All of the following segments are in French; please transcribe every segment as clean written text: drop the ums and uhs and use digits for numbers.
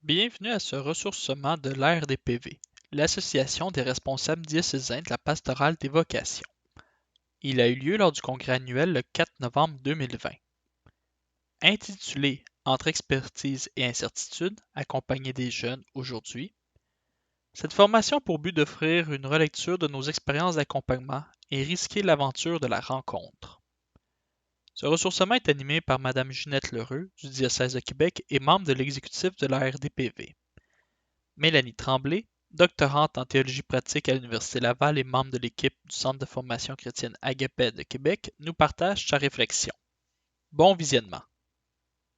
Bienvenue à ce ressourcement de l'ARDPV, l'Association des responsables diocésains de la pastorale des vocations. Il a eu lieu lors du congrès annuel le 4 novembre 2020. Intitulé Entre expertise et incertitude, accompagner des jeunes aujourd'hui, cette formation a pour but d'offrir une relecture de nos expériences d'accompagnement et risquer l'aventure de la rencontre. Ce ressourcement est animé par Mme Ginette Lheureux du diocèse de Québec et membre de l'exécutif de la RDPV. Mélanie Tremblay, doctorante en théologie pratique à l'Université Laval et membre de l'équipe du Centre de formation chrétienne Agapet de Québec, nous partage sa réflexion. Bon visionnement.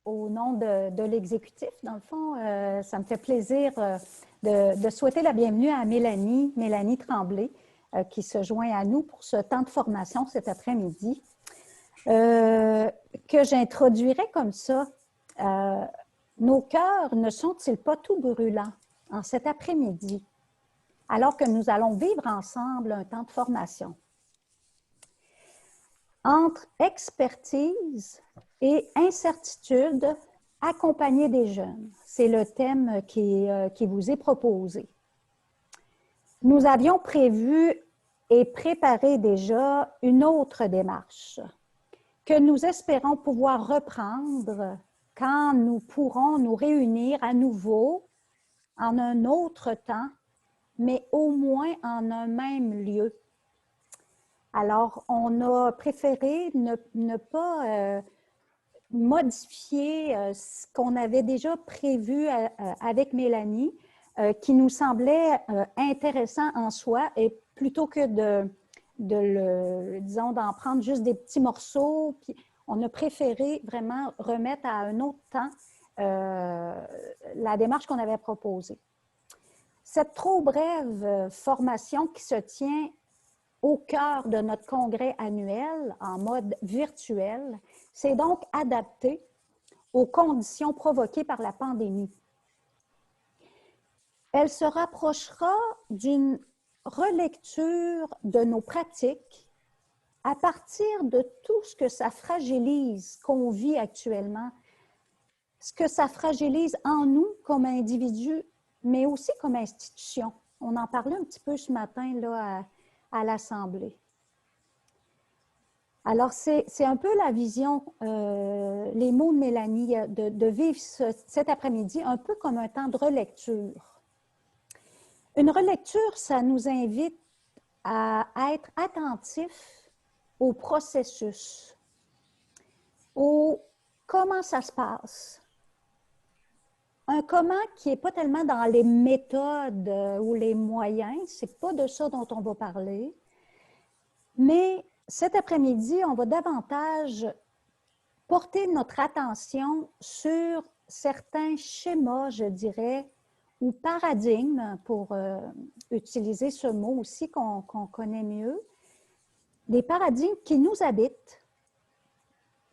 Au nom de l'exécutif, dans le fond, ça me fait plaisir de souhaiter la bienvenue à Mélanie Tremblay, qui se joint à nous pour ce temps de formation cet après-midi, que j'introduirais comme ça. Nos cœurs ne sont-ils pas tout brûlants en cet après-midi, alors que nous allons vivre ensemble un temps de formation? Entre expertise et incertitude, accompagner des jeunes. C'est le thème qui vous est proposé. Nous avions prévu et préparé déjà une autre démarche que nous espérons pouvoir reprendre quand nous pourrons nous réunir à nouveau en un autre temps, mais au moins en un même lieu. Alors, on a préféré ne pas modifier ce qu'on avait déjà prévu avec Mélanie, qui nous semblait intéressant en soi, et plutôt que d'en prendre juste des petits morceaux, puis on a préféré vraiment remettre à un autre temps la démarche qu'on avait proposée. Cette trop brève formation qui se tient au cœur de notre congrès annuel en mode virtuel, s'est donc adaptée aux conditions provoquées par la pandémie. Elle se rapprochera d'une relecture de nos pratiques à partir de tout ce que ça fragilise qu'on vit actuellement, ce que ça fragilise en nous comme individus, mais aussi comme institution. On en parlait un petit peu ce matin là, à l'Assemblée. Alors, c'est un peu la vision, les mots de Mélanie, de vivre cet après-midi un peu comme un temps de relecture. Une relecture, ça nous invite à être attentifs au processus, au comment ça se passe. Un comment qui n'est pas tellement dans les méthodes ou les moyens, ce n'est pas de ça dont on va parler, mais cet après-midi, on va davantage porter notre attention sur certains schémas, je dirais, ou paradigmes, pour utiliser ce mot aussi qu'on connaît mieux, des paradigmes qui nous habitent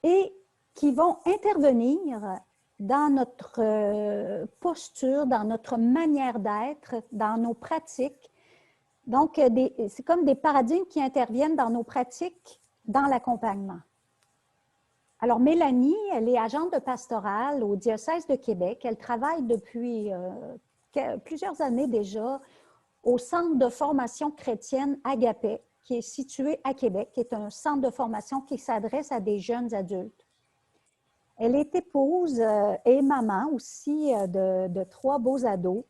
et qui vont intervenir dans notre posture, dans notre manière d'être, dans nos pratiques. Donc, c'est comme des paradigmes qui interviennent dans nos pratiques dans l'accompagnement. Alors, Mélanie, elle est agente de pastorale au diocèse de Québec. Elle travaille depuis plusieurs années déjà au Centre de formation chrétienne Agapet, qui est situé à Québec, qui est un centre de formation qui s'adresse à des jeunes adultes. Elle est épouse et maman aussi de 3 beaux ados.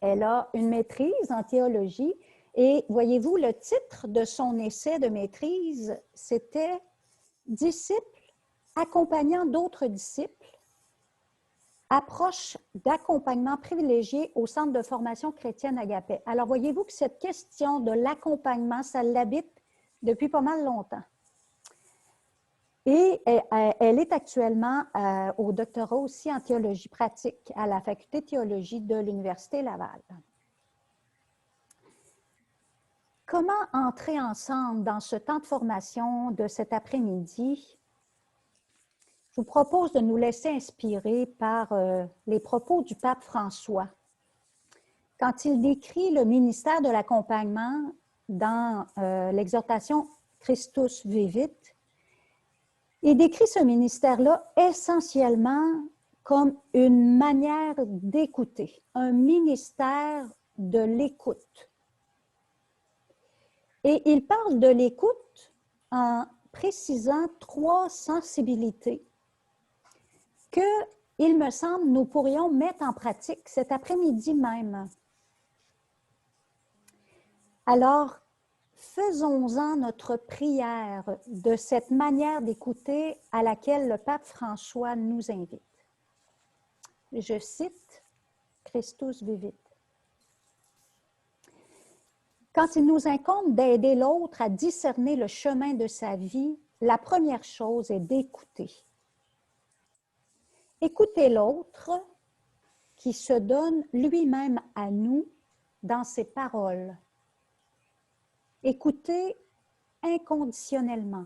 Elle a une maîtrise en théologie et voyez-vous, le titre de son essai de maîtrise, c'était « Disciples accompagnant d'autres disciples, approche d'accompagnement privilégié au Centre de formation chrétienne Agapet ». Alors, voyez-vous que cette question de l'accompagnement, ça l'habite depuis pas mal longtemps. Et elle est actuellement au doctorat aussi en théologie pratique à la faculté de théologie de l'Université Laval. Comment entrer ensemble dans ce temps de formation de cet après-midi? Je vous propose de nous laisser inspirer par les propos du pape François. Quand il décrit le ministère de l'accompagnement dans l'exhortation Christus Vivit, il décrit ce ministère-là essentiellement comme une manière d'écouter, un ministère de l'écoute. Et il parle de l'écoute en précisant 3 sensibilités que, il me semble, nous pourrions mettre en pratique cet après-midi même. Alors, faisons-en notre prière de cette manière d'écouter à laquelle le pape François nous invite. Je cite Christus vivit. Quand il nous incombe d'aider l'autre à discerner le chemin de sa vie, la première chose est d'écouter. Écouter l'autre qui se donne lui-même à nous dans ses paroles. Écouter inconditionnellement,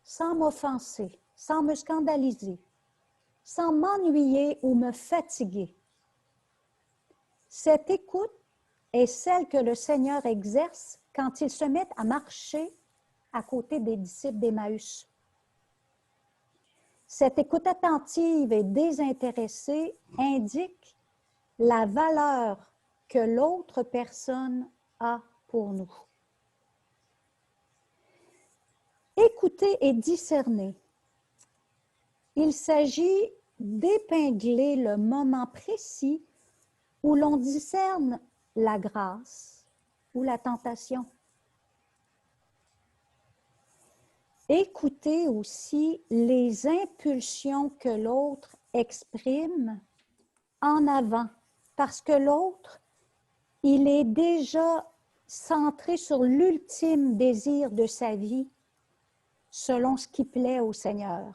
sans m'offenser, sans me scandaliser, sans m'ennuyer ou me fatiguer. Cette écoute est celle que le Seigneur exerce quand il se met à marcher à côté des disciples d'Emmaüs. Cette écoute attentive et désintéressée indique la valeur que l'autre personne a pour nous. Écouter et discerner. Il s'agit d'épingler le moment précis où l'on discerne la grâce ou la tentation. Écouter aussi les impulsions que l'autre exprime en avant, parce que l'autre, il est déjà centré sur l'ultime désir de sa vie, selon ce qui plaît au Seigneur.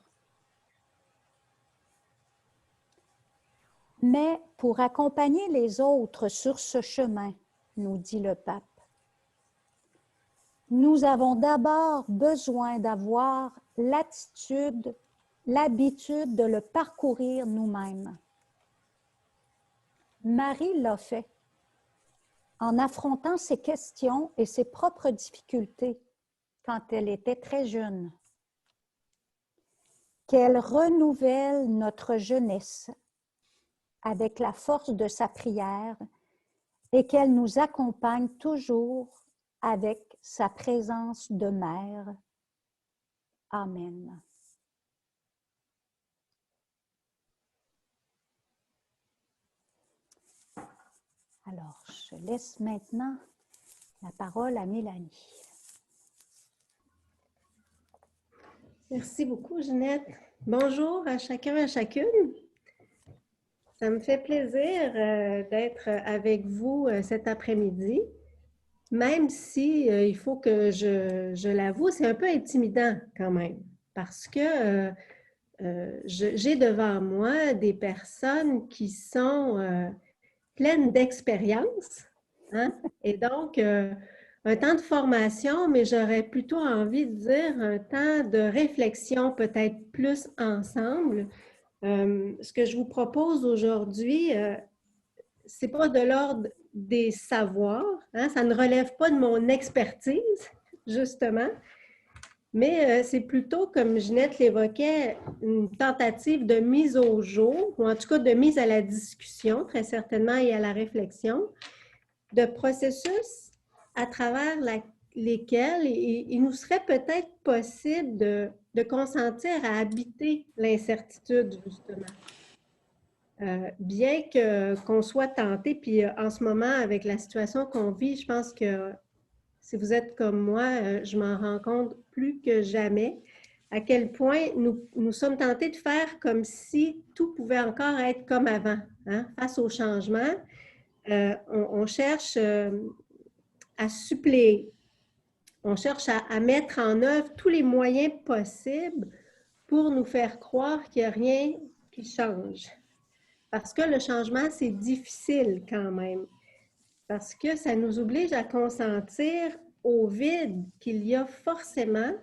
Mais pour accompagner les autres sur ce chemin, nous dit le pape, nous avons d'abord besoin d'avoir l'habitude de le parcourir nous-mêmes. Marie l'a fait en affrontant ses questions et ses propres difficultés quand elle était très jeune. Qu'elle renouvelle notre jeunesse avec la force de sa prière et qu'elle nous accompagne toujours avec sa présence de mère. Amen. Alors, je laisse maintenant la parole à Mélanie. Merci beaucoup, Ginette. Bonjour à chacun et à chacune. Ça me fait plaisir d'être avec vous cet après-midi, même si il faut que je l'avoue, c'est un peu intimidant quand même, parce que j'ai devant moi des personnes qui sont pleines d'expérience, hein? Et donc un temps de formation, mais j'aurais plutôt envie de dire un temps de réflexion peut-être plus ensemble. Ce que je vous propose aujourd'hui, c'est pas de l'ordre des savoirs, hein? Ça ne relève pas de mon expertise, justement, mais c'est plutôt, comme Ginette l'évoquait, une tentative de mise au jour, ou en tout cas de mise à la discussion, très certainement, et à la réflexion, de processus à travers lesquels il nous serait peut-être possible de consentir à habiter l'incertitude, justement. Bien qu'on soit tenté, puis en ce moment, avec la situation qu'on vit, je pense que si vous êtes comme moi, je m'en rends compte plus que jamais à quel point nous sommes tentés de faire comme si tout pouvait encore être comme avant, hein? Face au changement. On cherche à suppléer, on cherche à mettre en œuvre tous les moyens possibles pour nous faire croire qu'il n'y a rien qui change. Parce que le changement, c'est difficile quand même. Parce que ça nous oblige à consentir au vide qu'il y a forcément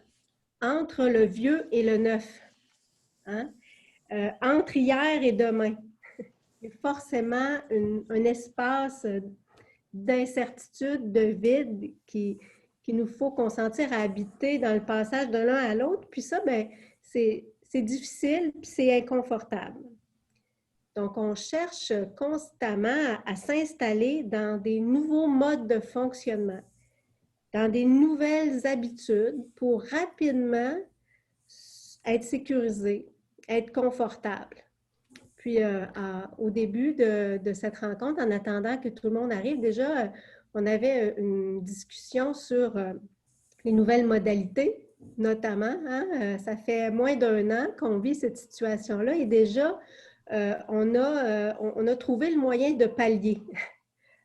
entre le vieux et le neuf. Hein? Entre hier et demain. Il y a forcément un espace d'incertitude, de vide qu'il nous faut consentir à habiter dans le passage de l'un à l'autre. Puis ça, ben, c'est difficile, puis c'est inconfortable. Donc, on cherche constamment à s'installer dans des nouveaux modes de fonctionnement, dans des nouvelles habitudes pour rapidement être sécurisé, être confortable. Puis, au début de cette rencontre, en attendant que tout le monde arrive, déjà, on avait une discussion sur les nouvelles modalités, notamment. Hein? Ça fait moins d'1 an qu'on vit cette situation-là et déjà, on a trouvé le moyen de pallier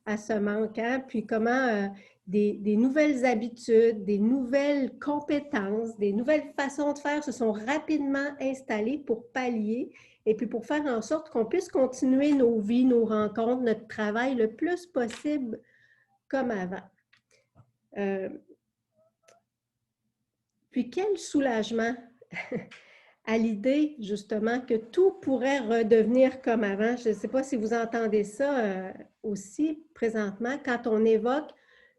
à ce manque. Hein? Puis comment des nouvelles habitudes, des nouvelles compétences, des nouvelles façons de faire se sont rapidement installées pour pallier et puis pour faire en sorte qu'on puisse continuer nos vies, nos rencontres, notre travail le plus possible comme avant. Puis quel soulagement à l'idée, justement, que tout pourrait redevenir comme avant. Je ne sais pas si vous entendez ça aussi présentement, quand on évoque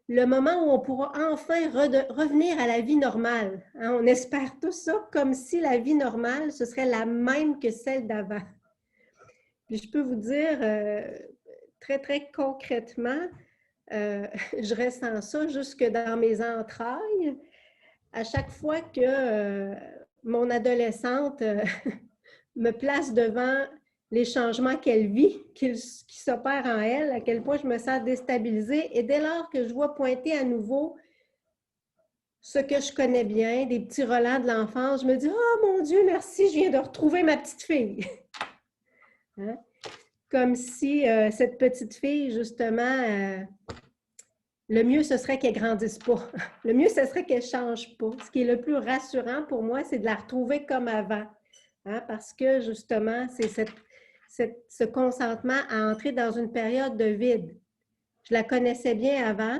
le moment où on pourra enfin revenir à la vie normale. Hein? On espère tout ça comme si la vie normale, ce serait la même que celle d'avant. Puis je peux vous dire très, très concrètement, je ressens ça jusque dans mes entrailles. À chaque fois que mon adolescente me place devant les changements qu'elle vit, qui s'opèrent en elle, à quel point je me sens déstabilisée. Et dès lors que je vois pointer à nouveau ce que je connais bien, des petits relents de l'enfance, je me dis « Oh mon Dieu, merci, je viens de retrouver ma petite fille! » Hein? Comme si cette petite fille, justement, le mieux, ce serait qu'elle ne grandisse pas. Le mieux, ce serait qu'elle ne change pas. Ce qui est le plus rassurant pour moi, c'est de la retrouver comme avant. Hein? Parce que, justement, c'est ce consentement à entrer dans une période de vide. Je la connaissais bien avant,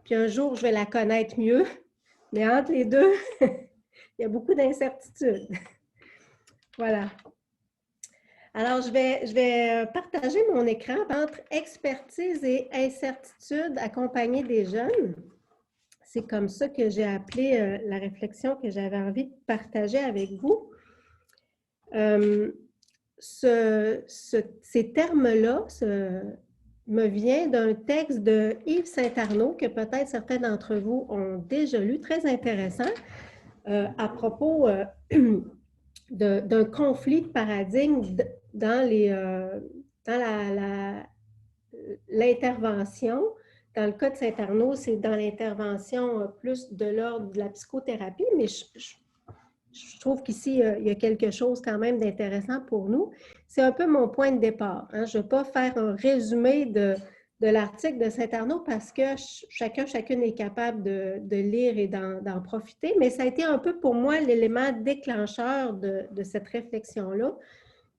puis un jour, je vais la connaître mieux. Mais entre les deux, il y a beaucoup d'incertitudes. Voilà. Alors, je vais partager mon écran entre expertise et incertitude accompagnée des jeunes. C'est comme ça que j'ai appelé la réflexion que j'avais envie de partager avec vous. Ces termes-là me viennent d'un texte de Yves Saint-Arnaud que peut-être certains d'entre vous ont déjà lu, très intéressant, à propos d'un conflit de paradigme dans l'intervention. Dans le cas de Saint-Arnaud, c'est dans l'intervention plus de l'ordre de la psychothérapie, mais je trouve qu'ici, il y a quelque chose quand même d'intéressant pour nous. C'est un peu mon point de départ. Hein. Je ne vais pas faire un résumé de l'article de Saint-Arnaud parce que chacune est capable de lire et d'en profiter, mais ça a été un peu pour moi l'élément déclencheur de cette réflexion-là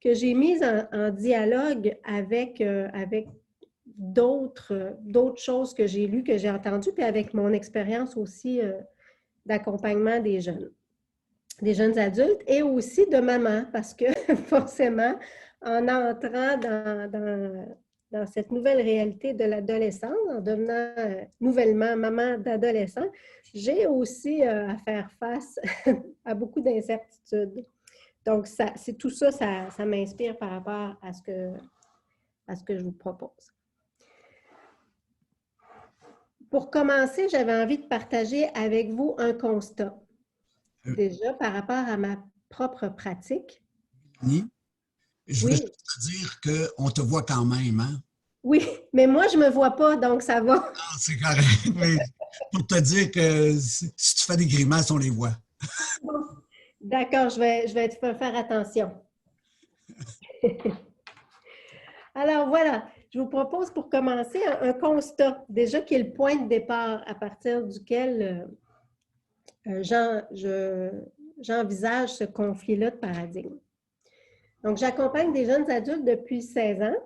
que j'ai mise en dialogue avec d'autres choses que j'ai lues, que j'ai entendues, puis avec mon expérience aussi d'accompagnement des jeunes adultes et aussi de maman, parce que forcément, en entrant dans cette nouvelle réalité de l'adolescence, en devenant nouvellement maman d'adolescent, j'ai aussi à faire face à beaucoup d'incertitudes. Donc, c'est tout ça, ça m'inspire par rapport à ce que je vous propose. Pour commencer, j'avais envie de partager avec vous un constat. Déjà, par rapport à ma propre pratique. Je voulais te dire qu'on te voit quand même, hein? Oui, mais moi, je ne me vois pas, donc ça va. Ah, c'est correct. Oui. Pour te dire que si tu fais des grimaces, on les voit. D'accord, je vais faire attention. Alors voilà, je vous propose pour commencer un constat, déjà qui est le point de départ à partir duquel j'envisage ce conflit-là de paradigme. Donc, j'accompagne des jeunes adultes depuis 16 ans.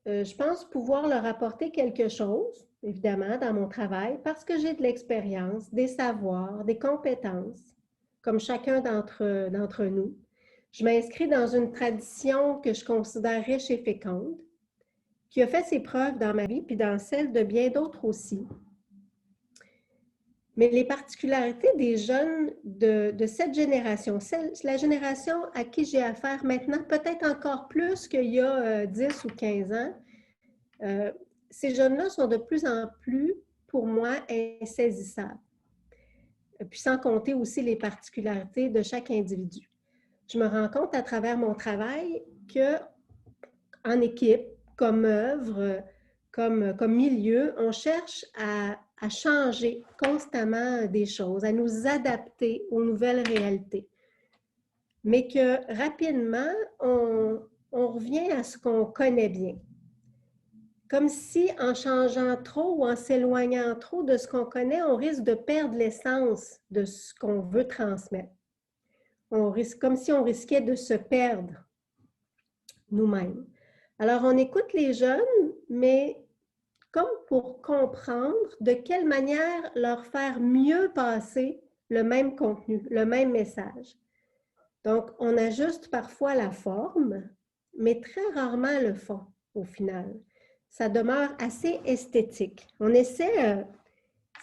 Je pense pouvoir leur apporter quelque chose, évidemment, dans mon travail, parce que j'ai de l'expérience, des savoirs, des compétences, comme chacun d'entre nous. Je m'inscris dans une tradition que je considère riche et féconde, qui a fait ses preuves dans ma vie, puis dans celle de bien d'autres aussi. Mais les particularités des jeunes de cette génération, la génération à qui j'ai affaire maintenant, peut-être encore plus qu'il y a 10 ou 15 ans, ces jeunes-là sont de plus en plus, pour moi, insaisissables. Puis sans compter aussi les particularités de chaque individu. Je me rends compte à travers mon travail qu'en équipe, comme œuvre, comme milieu, on cherche à changer constamment des choses, à nous adapter aux nouvelles réalités. Mais que rapidement, on revient à ce qu'on connaît bien. Comme si en changeant trop ou en s'éloignant trop de ce qu'on connaît, on risque de perdre l'essence de ce qu'on veut transmettre. Comme si on risquait de se perdre nous-mêmes. Alors, on écoute les jeunes, mais comme pour comprendre de quelle manière leur faire mieux passer le même contenu, le même message. Donc, on ajuste parfois la forme, mais très rarement le fond, au final. Ça demeure assez esthétique. On essaie,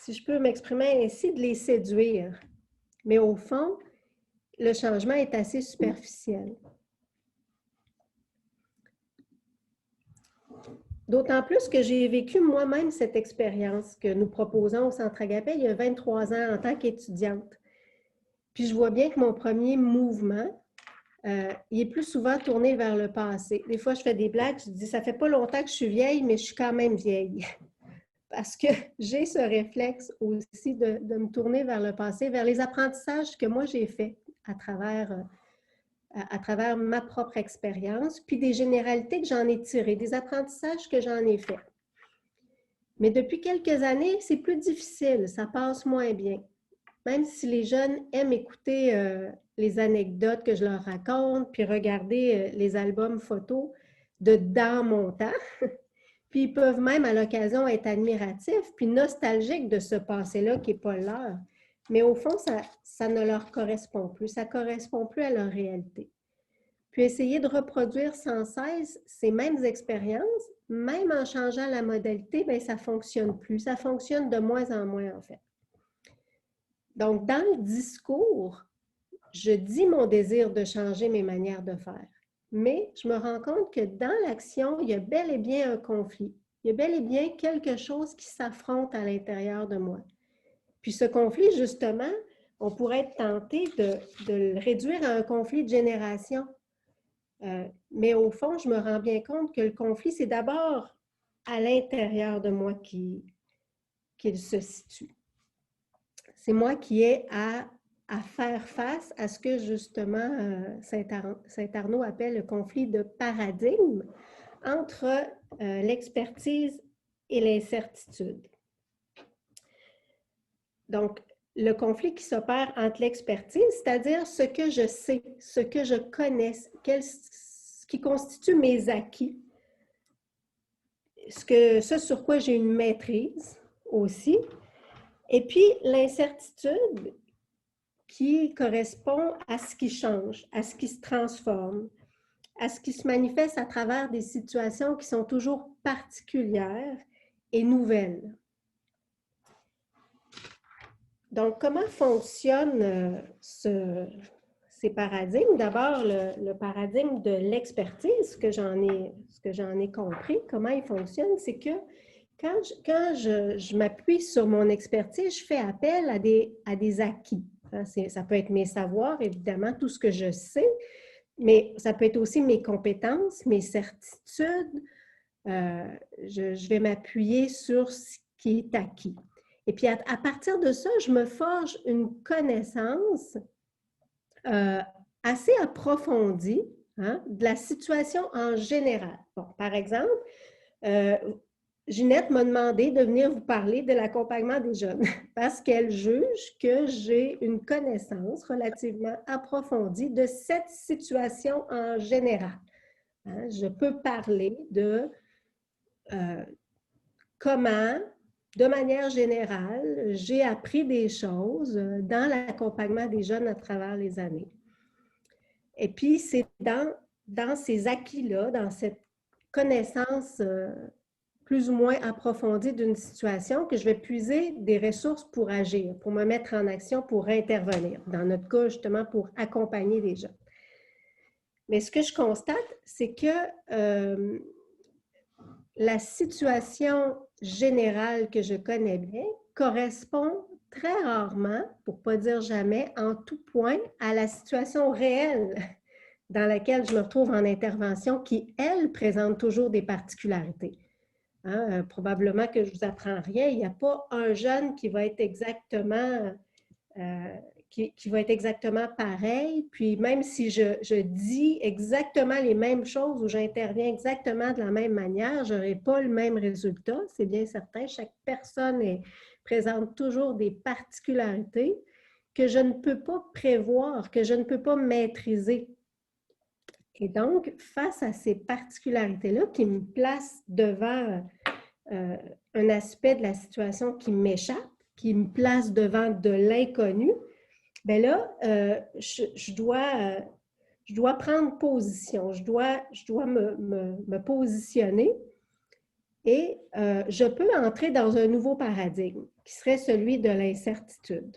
si je peux m'exprimer ainsi, de les séduire. Mais au fond, le changement est assez superficiel. D'autant plus que j'ai vécu moi-même cette expérience que nous proposons au Centre Agapé il y a 23 ans en tant qu'étudiante. Puis je vois bien que mon premier mouvement, il est plus souvent tourné vers le passé. Des fois, je fais des blagues, je dis « ça fait pas longtemps que je suis vieille, mais je suis quand même vieille ». Parce que j'ai ce réflexe aussi de me tourner vers le passé, vers les apprentissages que moi j'ai faits à travers ma propre expérience, puis des généralités que j'en ai tirées, des apprentissages que j'en ai faits. Mais depuis quelques années, c'est plus difficile, ça passe moins bien. Même si les jeunes aiment écouter les anecdotes que je leur raconte, puis regarder les albums photos de dans mon temps, puis ils peuvent même à l'occasion être admiratifs, puis nostalgiques de ce passé-là qui n'est pas leur. Mais au fond, ça ne leur correspond plus, ça ne correspond plus à leur réalité. Puis essayer de reproduire sans cesse ces mêmes expériences, même en changeant la modalité, bien, ça ne fonctionne plus, ça fonctionne de moins en moins en fait. Donc, dans le discours, je dis mon désir de changer mes manières de faire, mais je me rends compte que dans l'action, il y a bel et bien un conflit. Il y a bel et bien quelque chose qui s'affronte à l'intérieur de moi. Puis ce conflit, justement, on pourrait être tenté de le réduire à un conflit de génération. Mais au fond, je me rends bien compte que le conflit, c'est d'abord à l'intérieur de moi qu'il se situe. C'est moi qui ai à faire face à ce que, justement, Saint-Arnaud appelle le conflit de paradigme entre l'expertise et l'incertitude. Donc, le conflit qui s'opère entre l'expertise, c'est-à-dire ce que je sais, ce que je connais, ce qui constitue mes acquis, ce sur quoi j'ai une maîtrise aussi, et puis l'incertitude qui correspond à ce qui change, à ce qui se transforme, à ce qui se manifeste à travers des situations qui sont toujours particulières et nouvelles. Donc, comment fonctionnent ces paradigmes? D'abord, le paradigme de l'expertise, ce que j'en ai compris, comment il fonctionne, c'est que quand je m'appuie sur mon expertise, je fais appel à des acquis. Ça peut être mes savoirs, évidemment, tout ce que je sais, mais ça peut être aussi mes compétences, mes certitudes. Je vais m'appuyer sur ce qui est acquis. Et puis, à partir de ça, je me forge une connaissance assez approfondie de la situation en général. Bon, par exemple, Ginette m'a demandé de venir vous parler de l'accompagnement des jeunes parce qu'elle juge que j'ai une connaissance relativement approfondie de cette situation en général. Je peux parler de comment, de manière générale, j'ai appris des choses dans l'accompagnement des jeunes à travers les années. Et puis, c'est dans ces acquis-là, dans cette connaissance plus ou moins approfondie d'une situation que je vais puiser des ressources pour agir, pour me mettre en action, pour intervenir. Dans notre cas, justement, pour accompagner les gens. Mais ce que je constate, c'est que la situation générale que je connais bien correspond très rarement, pour ne pas dire jamais, en tout point, à la situation réelle dans laquelle je me retrouve en intervention qui, elle, présente toujours des particularités. Hein, probablement que je ne vous apprends rien, il n'y a pas un jeune qui va être exactement pareil, puis même si je dis exactement les mêmes choses ou j'interviens exactement de la même manière, je n'aurai pas le même résultat, c'est bien certain. Chaque personne présente toujours des particularités que je ne peux pas prévoir, que je ne peux pas maîtriser. Et donc, face à ces particularités-là qui me placent devant un aspect de la situation qui m'échappe, qui me place devant de l'inconnu, bien là, je dois prendre position, je dois me positionner et je peux entrer dans un nouveau paradigme qui serait celui de l'incertitude.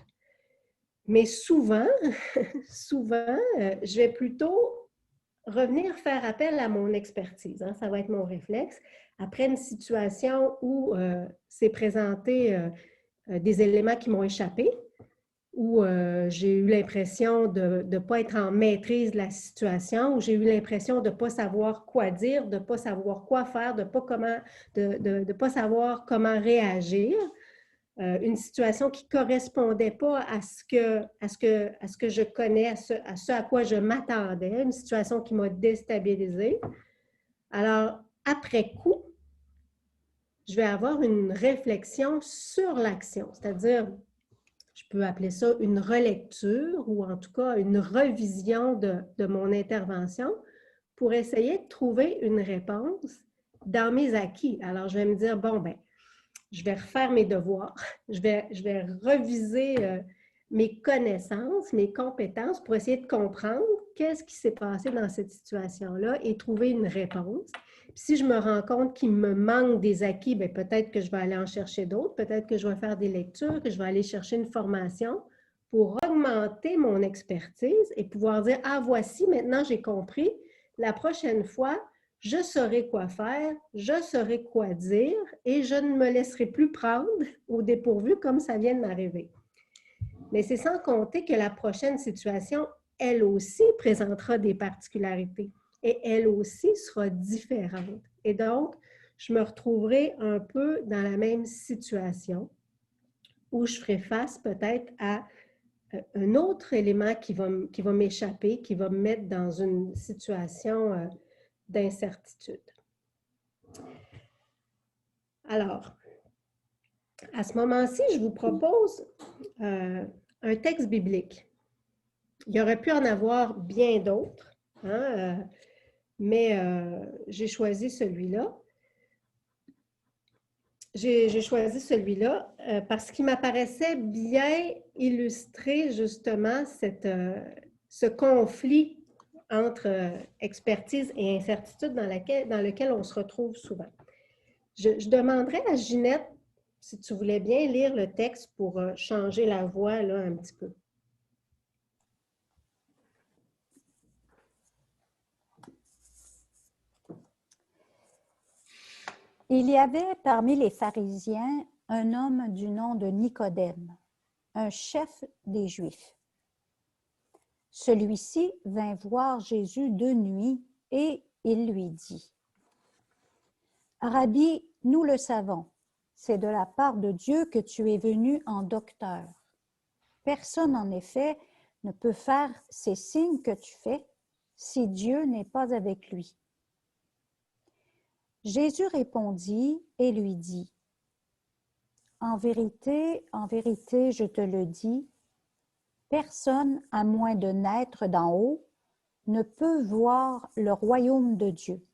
Mais souvent, je vais plutôt revenir faire appel à mon expertise. Hein, ça va être mon réflexe. Après une situation où s'est présenté des éléments qui m'ont échappé, où j'ai eu l'impression de ne pas être en maîtrise de la situation, où j'ai eu l'impression de ne pas savoir quoi dire, de ne pas savoir quoi faire, de ne pas savoir comment réagir. Une situation qui ne correspondait pas à ce que je connais, à ce à quoi je m'attendais, une situation qui m'a déstabilisée. Alors, après coup, je vais avoir une réflexion sur l'action, c'est-à-dire, je peux appeler ça une relecture ou en tout cas une revision de mon intervention pour essayer de trouver une réponse dans mes acquis. Alors, je vais me dire, bon, ben, je vais refaire mes devoirs, je vais reviser mes connaissances, mes compétences pour essayer de comprendre qu'est-ce qui s'est passé dans cette situation-là et trouver une réponse. Puis si je me rends compte qu'il me manque des acquis, bien, peut-être que je vais aller en chercher d'autres, peut-être que je vais faire des lectures, que je vais aller chercher une formation pour augmenter mon expertise et pouvoir dire, ah, voici, maintenant j'ai compris, la prochaine fois, je saurai quoi faire, je saurai quoi dire et je ne me laisserai plus prendre au dépourvu comme ça vient de m'arriver. Mais c'est sans compter que la prochaine situation, elle aussi, présentera des particularités et elle aussi sera différente. Et donc, je me retrouverai un peu dans la même situation où je ferai face peut-être à un autre élément qui va m'échapper, qui va me mettre dans une situation d'incertitude. Alors, à ce moment-ci, je vous propose un texte biblique. Il y aurait pu en avoir bien d'autres, hein, mais j'ai choisi celui-là. J'ai choisi celui-là parce qu'il m'apparaissait bien illustrer justement ce conflit entre expertise et incertitude dans lequel on se retrouve souvent. Je demanderais à Ginette, si tu voulais bien lire le texte pour changer la voix là, un petit peu. Il y avait parmi les pharisiens un homme du nom de Nicodème, un chef des Juifs. Celui-ci vint voir Jésus de nuit et il lui dit, « Rabbi, nous le savons, c'est de la part de Dieu que tu es venu en docteur. Personne, en effet, ne peut faire ces signes que tu fais si Dieu n'est pas avec lui. » Jésus répondit et lui dit, « en vérité, je te le dis, personne, à moins de naître d'en haut, ne peut voir le royaume de Dieu. »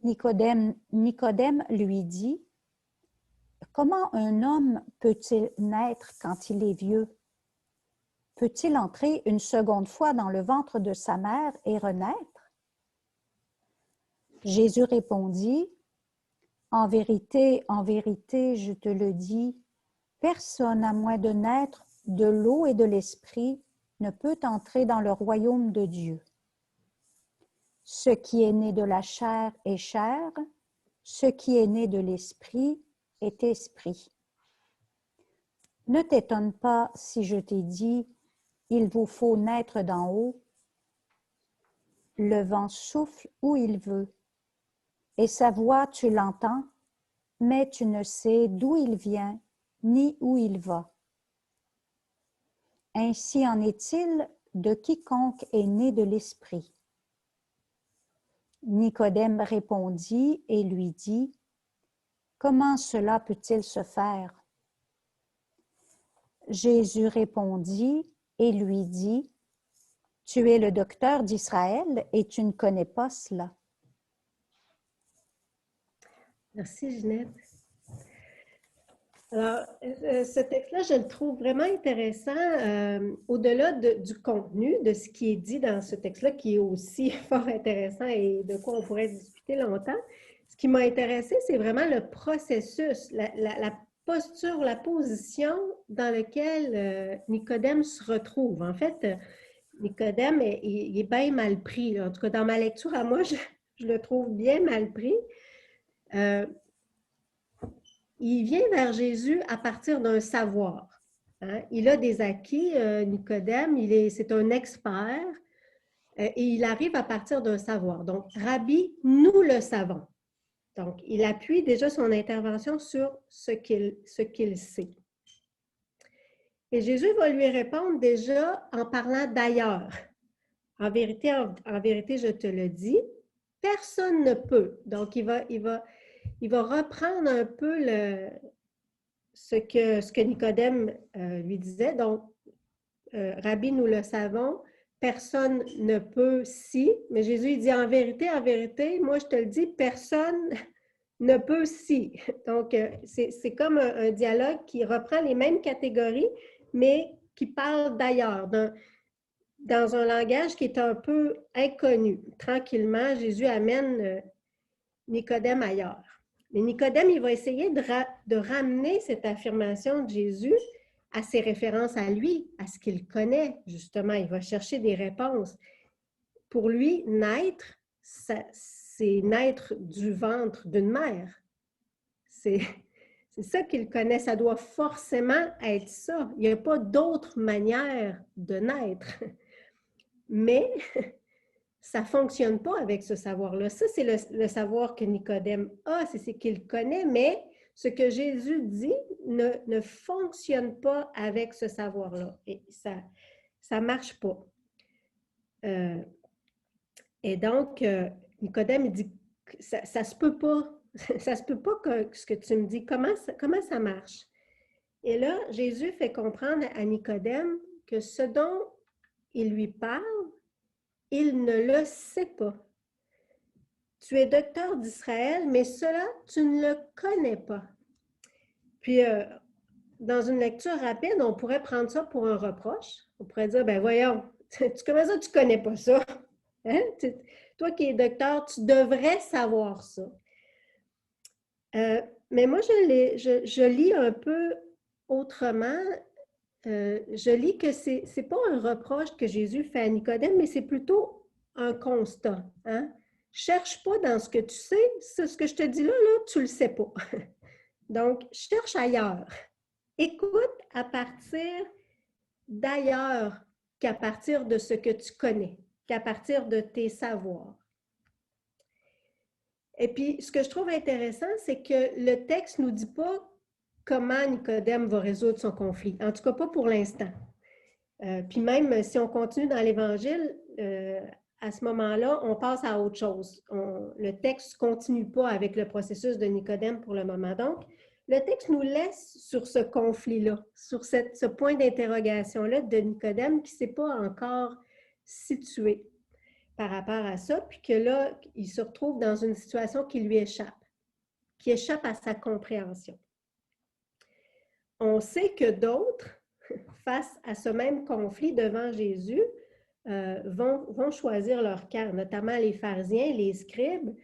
Nicodème lui dit, « Comment un homme peut-il naître quand il est vieux? Peut-il entrer une seconde fois dans le ventre de sa mère et renaître? » Jésus répondit, en vérité, je te le dis, personne à moins de naître de l'eau et de l'esprit ne peut entrer dans le royaume de Dieu. Ce qui est né de la chair est chair, ce qui est né de l'esprit est esprit. Ne t'étonne pas si je t'ai dit, il vous faut naître d'en haut. Le vent souffle où il veut, et sa voix tu l'entends, mais tu ne sais d'où il vient ni où il va. Ainsi en est-il de quiconque est né de l'esprit. Nicodème répondit et lui dit, « Comment cela peut-il se faire? » Jésus répondit et lui dit, « Tu es le docteur d'Israël et tu ne connais pas cela. » Merci, Ginette. Alors, ce texte-là, je le trouve vraiment intéressant, au-delà du contenu, de ce qui est dit dans ce texte-là, qui est aussi fort intéressant et de quoi on pourrait discuter longtemps. Ce qui m'a intéressé, c'est vraiment le processus, la posture, la position dans laquelle Nicodème se retrouve. En fait, Nicodème, il est bien mal pris, là. En tout cas, dans ma lecture à moi, je le trouve bien mal pris. Il vient vers Jésus à partir d'un savoir. Hein? Il a des acquis, Nicodème, c'est un expert et il arrive à partir d'un savoir. Donc, Rabbi, nous le savons. Donc, il appuie déjà son intervention sur ce qu'il sait. Et Jésus va lui répondre déjà en parlant d'ailleurs. En vérité, je te le dis, personne ne peut. Donc, il va reprendre un peu ce que Nicodème lui disait. Donc, Rabbi, nous le savons, personne ne peut si, mais Jésus il dit en vérité, moi je te le dis, personne ne peut si. Donc, c'est comme un dialogue qui reprend les mêmes catégories, mais qui parle d'ailleurs, dans un langage qui est un peu inconnu. Tranquillement, Jésus amène Nicodème ailleurs. Mais Nicodème, il va essayer de ramener cette affirmation de Jésus à ses références à lui, à ce qu'il connaît, justement. Il va chercher des réponses. Pour lui, naître, c'est naître du ventre d'une mère. C'est ça qu'il connaît. Ça doit forcément être ça. Il n'y a pas d'autre manière de naître. Mais ça ne fonctionne pas avec ce savoir-là. Ça, c'est le savoir que Nicodème a, c'est ce qu'il connaît, mais ce que Jésus dit ne fonctionne pas avec ce savoir-là. Et ça ne marche pas. Et donc, Nicodème, il dit, ça ne se peut pas. Ça ne se peut pas ce que tu me dis. Comment ça marche? Et là, Jésus fait comprendre à Nicodème que ce dont il lui parle, il ne le sait pas. Tu es docteur d'Israël, mais cela, tu ne le connais pas. Puis, dans une lecture rapide, on pourrait prendre ça pour un reproche. On pourrait dire, ben voyons, comment ça, tu ne connais pas ça? Hein? Toi qui es docteur, tu devrais savoir ça. Mais moi, je lis un peu autrement. Je lis que ce n'est pas un reproche que Jésus fait à Nicodème, mais c'est plutôt un constat. Hein? Cherche pas dans ce que tu sais. Ce que je te dis là, tu ne le sais pas. Donc, cherche ailleurs. Écoute à partir d'ailleurs qu'à partir de ce que tu connais, qu'à partir de tes savoirs. Et puis, ce que je trouve intéressant, c'est que le texte ne nous dit pas comment Nicodème va résoudre son conflit. En tout cas, pas pour l'instant. Puis même si on continue dans l'Évangile, à ce moment-là, on passe à autre chose. Le texte ne continue pas avec le processus de Nicodème pour le moment. Donc, le texte nous laisse sur ce conflit-là, sur ce point d'interrogation-là de Nicodème qui ne s'est pas encore situé par rapport à ça, puis que là, il se retrouve dans une situation qui lui échappe, qui échappe à sa compréhension. On sait que d'autres, face à ce même conflit devant Jésus, vont choisir leur camp, notamment les pharisiens, les scribes,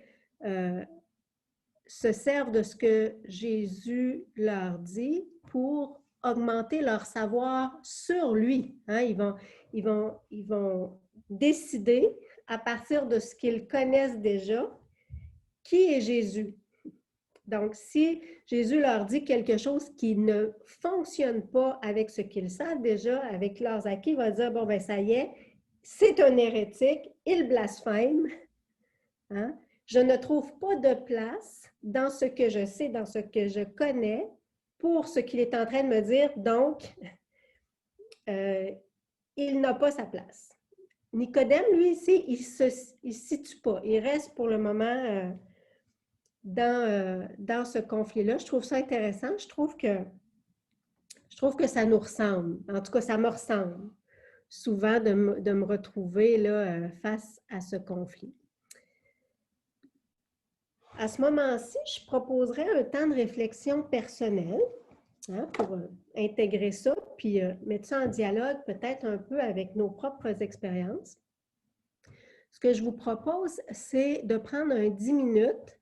se servent de ce que Jésus leur dit pour augmenter leur savoir sur lui. Hein? Ils vont décider, à partir de ce qu'ils connaissent déjà, qui est Jésus. Donc, si Jésus leur dit quelque chose qui ne fonctionne pas avec ce qu'ils savent déjà, avec leurs acquis, il va dire, bon, ben ça y est, c'est un hérétique, il blasphème. Hein? Je ne trouve pas de place dans ce que je sais, dans ce que je connais, pour ce qu'il est en train de me dire. Donc, il n'a pas sa place. Nicodème, lui, ici, il ne se situe pas. Il reste pour le moment dans ce conflit-là. Je trouve ça intéressant. Je trouve que ça nous ressemble. En tout cas, ça me ressemble souvent de me retrouver là, face à ce conflit. À ce moment-ci, je proposerais un temps de réflexion personnelle, hein, pour intégrer ça, puis mettre ça en dialogue peut-être un peu avec nos propres expériences. Ce que je vous propose, c'est de prendre un 10 minutes,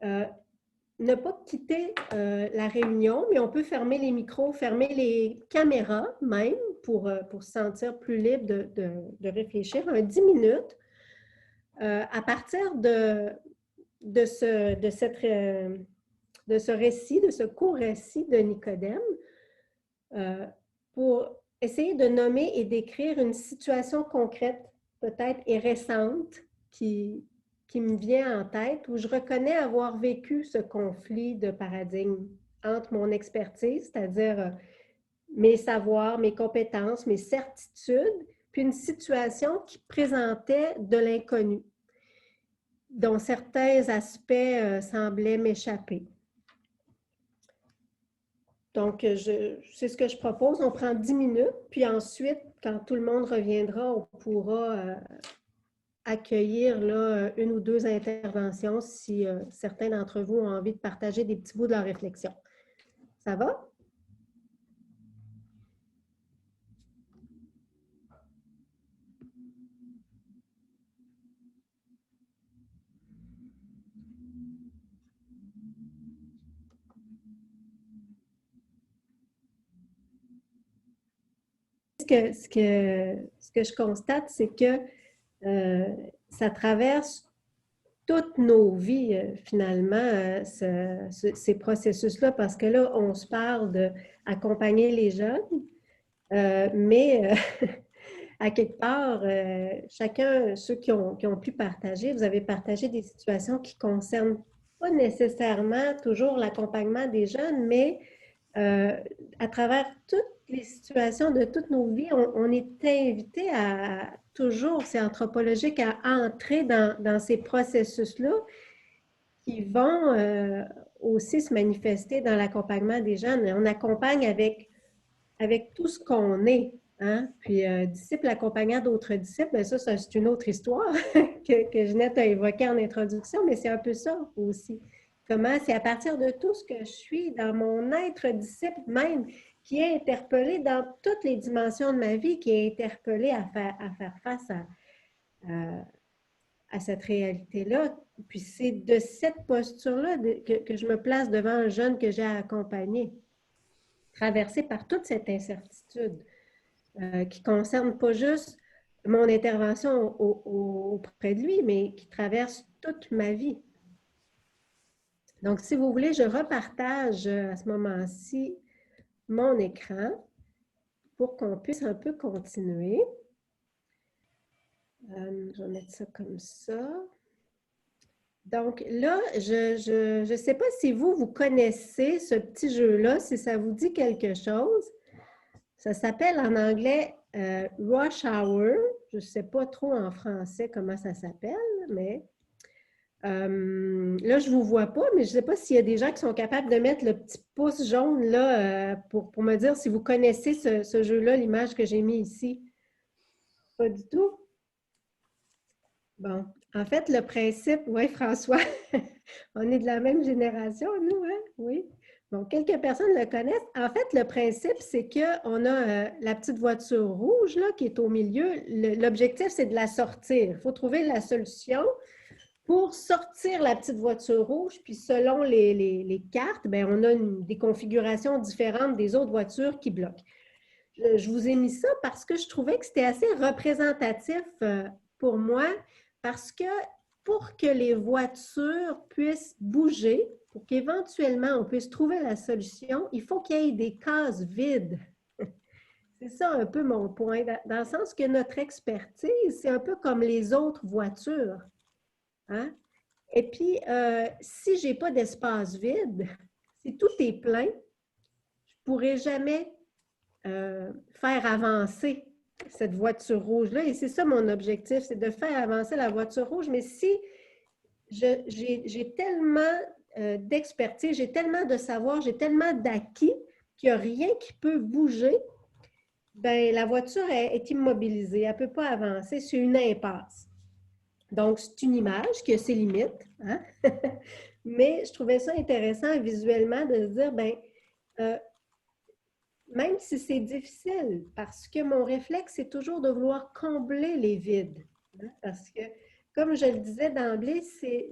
ne pas quitter la réunion, mais on peut fermer les micros, fermer les caméras même pour se sentir plus libre de réfléchir. Un 10 minutes à partir de ce récit, de ce court récit de Nicodème, pour essayer de nommer et décrire une situation concrète, peut-être et récente, qui me vient en tête, où je reconnais avoir vécu ce conflit de paradigme entre mon expertise, c'est-à-dire mes savoirs, mes compétences, mes certitudes, puis une situation qui présentait de l'inconnu, dont certains aspects semblaient m'échapper. Donc, c'est ce que je propose. On prend 10 minutes, puis ensuite, quand tout le monde reviendra, on pourra accueillir là, une ou deux interventions si certains d'entre vous ont envie de partager des petits bouts de leur réflexion. Ça va? Ce que je constate, c'est que ça traverse toutes nos vies, finalement, ces processus-là, parce que là, on se parle d'accompagner les jeunes, mais à quelque part, chacun, ceux qui ont pu partager, vous avez partagé des situations qui ne concernent pas nécessairement toujours l'accompagnement des jeunes, mais à travers toutes les situations de toutes nos vies, on est invité à toujours, c'est anthropologique, à entrer dans ces processus-là qui vont aussi se manifester dans l'accompagnement des jeunes. On accompagne avec tout ce qu'on est. Hein? Puis, disciple accompagnant d'autres disciples, bien ça c'est une autre histoire que Ginette a évoquée en introduction, mais c'est un peu ça aussi. Comment c'est à partir de tout ce que je suis, dans mon être disciple même, qui est interpellé dans toutes les dimensions de ma vie, qui est interpellé à faire face à cette réalité-là. Puis c'est de cette posture-là que je me place devant un jeune que j'ai à accompagner, traversé par toute cette incertitude qui ne concerne pas juste mon intervention auprès de lui, mais qui traverse toute ma vie. Donc, si vous voulez, je repartage à ce moment-ci mon écran pour qu'on puisse un peu continuer. Je vais mettre ça comme ça. Donc là, je ne sais pas si vous connaissez ce petit jeu-là, si ça vous dit quelque chose. Ça s'appelle en anglais Rush Hour. Je ne sais pas trop en français comment ça s'appelle, mais là, je ne vous vois pas, mais je ne sais pas s'il y a des gens qui sont capables de mettre le petit pouce jaune là pour me dire si vous connaissez ce jeu-là, l'image que j'ai mis ici. Pas du tout? Bon, en fait, le principe, oui, François, on est de la même génération, nous, hein? Oui. Bon, quelques personnes le connaissent. En fait, le principe, c'est qu'on a la petite voiture rouge là, qui est au milieu. L'objectif, c'est de la sortir. Il faut trouver la solution pour sortir la petite voiture rouge, puis selon les cartes, bien, on a des configurations différentes des autres voitures qui bloquent. Je vous ai mis ça parce que je trouvais que c'était assez représentatif pour moi, parce que pour que les voitures puissent bouger, pour qu'éventuellement on puisse trouver la solution, il faut qu'il y ait des cases vides. C'est ça un peu mon point, dans le sens que notre expertise, c'est un peu comme les autres voitures. Hein? Et puis, si je n'ai pas d'espace vide, si tout est plein, je ne pourrai jamais faire avancer cette voiture rouge-là. Et c'est ça mon objectif, c'est de faire avancer la voiture rouge. Mais si j'ai tellement d'expertise, j'ai tellement de savoir, j'ai tellement d'acquis qu'il n'y a rien qui peut bouger, bien, la voiture est immobilisée, elle ne peut pas avancer, c'est une impasse. Donc, c'est une image qui a ses limites, hein? Mais je trouvais ça intéressant visuellement de se dire, bien, même si c'est difficile, parce que mon réflexe, c'est toujours de vouloir combler les vides. Hein? Parce que, comme je le disais d'emblée, c'est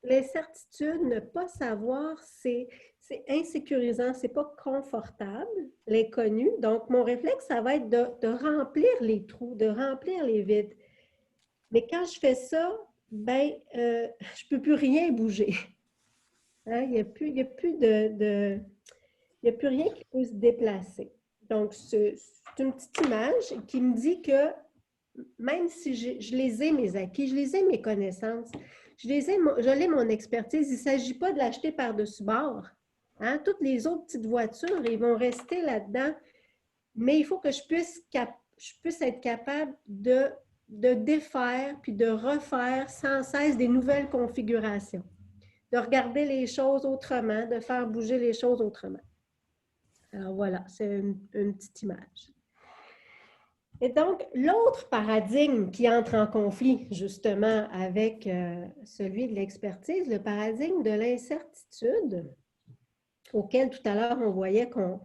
l'incertitude, ne pas savoir, c'est insécurisant, c'est pas confortable, l'inconnu. Donc, mon réflexe, ça va être de remplir les trous, de remplir les vides. Mais quand je fais ça, ben, je ne peux plus rien bouger. Hein? Il n'y a plus rien qui peut se déplacer. Donc, c'est une petite image qui me dit que même si je les ai, mes acquis, je les ai, mes connaissances, je l'ai, mon expertise, il ne s'agit pas de l'acheter par-dessus bord. Hein? Toutes les autres petites voitures, ils vont rester là-dedans, mais il faut que je puisse être capable de défaire puis de refaire sans cesse des nouvelles configurations, de regarder les choses autrement, de faire bouger les choses autrement. Alors voilà, c'est une petite image. Et donc, l'autre paradigme qui entre en conflit justement avec celui de l'expertise, le paradigme de l'incertitude, auquel tout à l'heure on voyait qu'on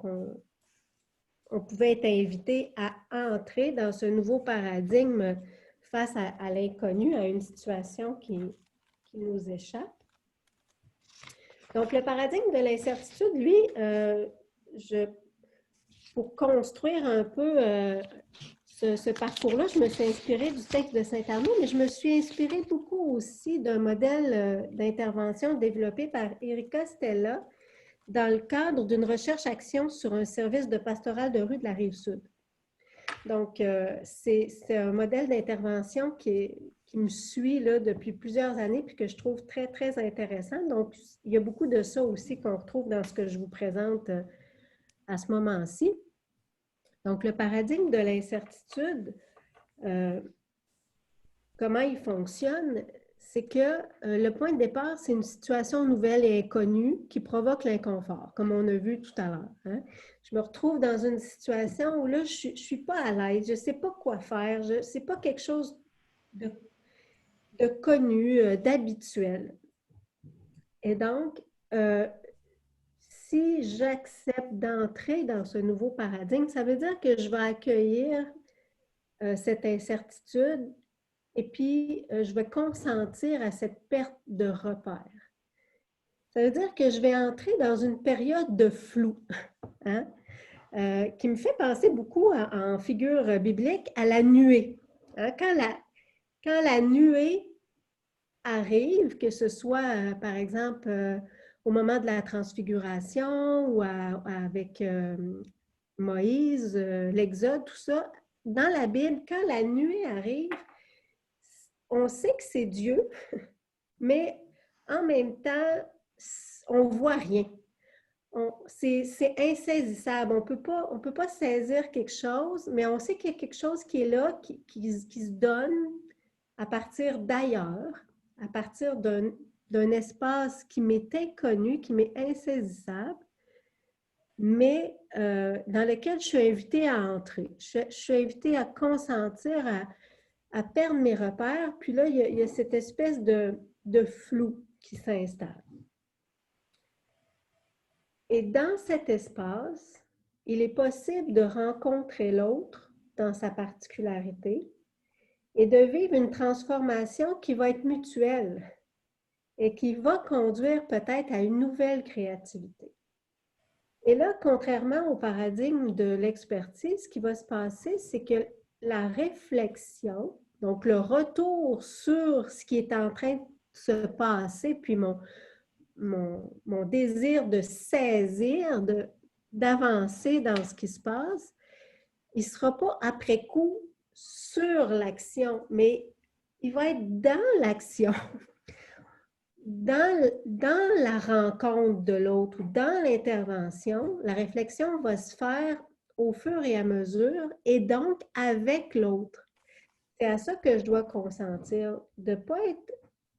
pouvait être invité à entrer dans ce nouveau paradigme face à l'inconnu, à une situation qui nous échappe. Donc, le paradigme de l'incertitude, lui, pour construire un peu ce parcours-là, je me suis inspirée du texte de Saint-Arnaud, mais je me suis inspirée beaucoup aussi d'un modèle d'intervention développé par Erika Stella dans le cadre d'une recherche-action sur un service de pastoral de rue de la Rive-Sud. Donc, c'est un modèle d'intervention qui me suit là, depuis plusieurs années puis que je trouve très, très intéressant. Donc, il y a beaucoup de ça aussi qu'on retrouve dans ce que je vous présente à ce moment-ci. Donc, le paradigme de l'incertitude, comment il fonctionne, c'est que le point de départ, c'est une situation nouvelle et inconnue qui provoque l'inconfort, comme on a vu tout à l'heure. Hein? Je me retrouve dans une situation où là, je ne suis pas à l'aise, je ne sais pas quoi faire, ce n'est pas quelque chose de connu, d'habituel. Et donc, si j'accepte d'entrer dans ce nouveau paradigme, ça veut dire que je vais accueillir cette incertitude et puis je vais consentir à cette perte de repère. Ça veut dire que je vais entrer dans une période de flou, hein? Qui me fait penser beaucoup en figure biblique à la nuée. Hein? Quand la nuée arrive, que ce soit, par exemple, au moment de la transfiguration ou avec Moïse, l'Exode, tout ça, dans la Bible, quand la nuée arrive, on sait que c'est Dieu, mais en même temps, on ne voit rien. C'est insaisissable. On peut pas saisir quelque chose, mais on sait qu'il y a quelque chose qui est là, qui se donne à partir d'ailleurs, à partir d'un espace qui m'est inconnu, qui m'est insaisissable, mais dans lequel je suis invitée à entrer. Je suis invitée à consentir, à perdre mes repères, puis là, il y a cette espèce de flou qui s'installe. Et dans cet espace, il est possible de rencontrer l'autre dans sa particularité et de vivre une transformation qui va être mutuelle et qui va conduire peut-être à une nouvelle créativité. Et là, contrairement au paradigme de l'expertise, ce qui va se passer, c'est que la réflexion, donc le retour sur ce qui est en train de se passer, puis mon désir de saisir, d'avancer dans ce qui se passe, il ne sera pas après coup sur l'action, mais il va être dans l'action, dans la rencontre de l'autre, dans l'intervention. La réflexion va se faire au fur et à mesure et donc avec l'autre. C'est à ça que je dois consentir, de ne pas être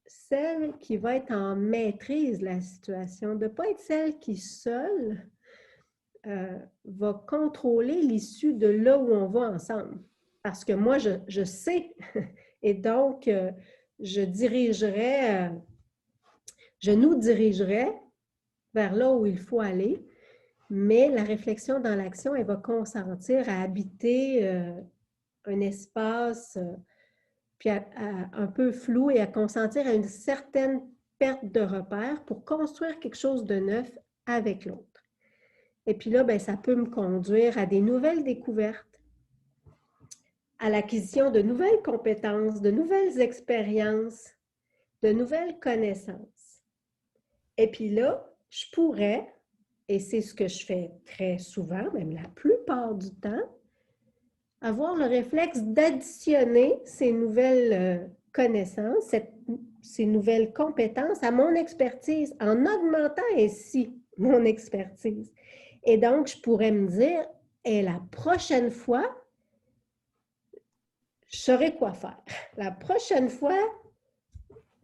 celle qui va être en maîtrise de la situation, de ne pas être celle qui seule va contrôler l'issue de là où on va ensemble. Parce que moi, je sais, et donc je nous dirigerai vers là où il faut aller, mais la réflexion dans l'action, elle va consentir à habiter un espace puis un peu flou et à consentir à une certaine perte de repère pour construire quelque chose de neuf avec l'autre. Et puis là, bien, ça peut me conduire à des nouvelles découvertes, à l'acquisition de nouvelles compétences, de nouvelles expériences, de nouvelles connaissances. Et puis là, je pourrais, et c'est ce que je fais très souvent, même la plupart du temps, avoir le réflexe d'additionner ces nouvelles connaissances, ces nouvelles compétences à mon expertise, en augmentant ainsi mon expertise. Et donc, je pourrais me dire, et la prochaine fois, je saurai quoi faire. La prochaine fois,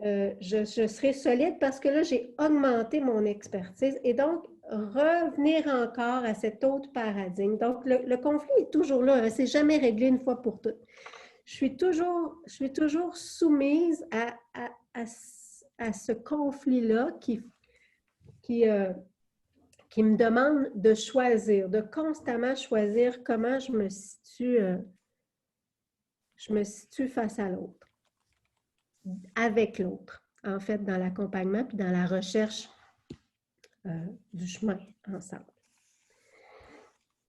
je serai solide parce que là, j'ai augmenté mon expertise et donc revenir encore à cet autre paradigme. Donc, le conflit est toujours là, hein, c'est jamais réglé une fois pour toutes. Je suis toujours soumise à ce conflit-là qui me demande de choisir, de constamment choisir comment je me situe face à l'autre, avec l'autre. En fait, dans l'accompagnement puis dans la recherche du chemin ensemble.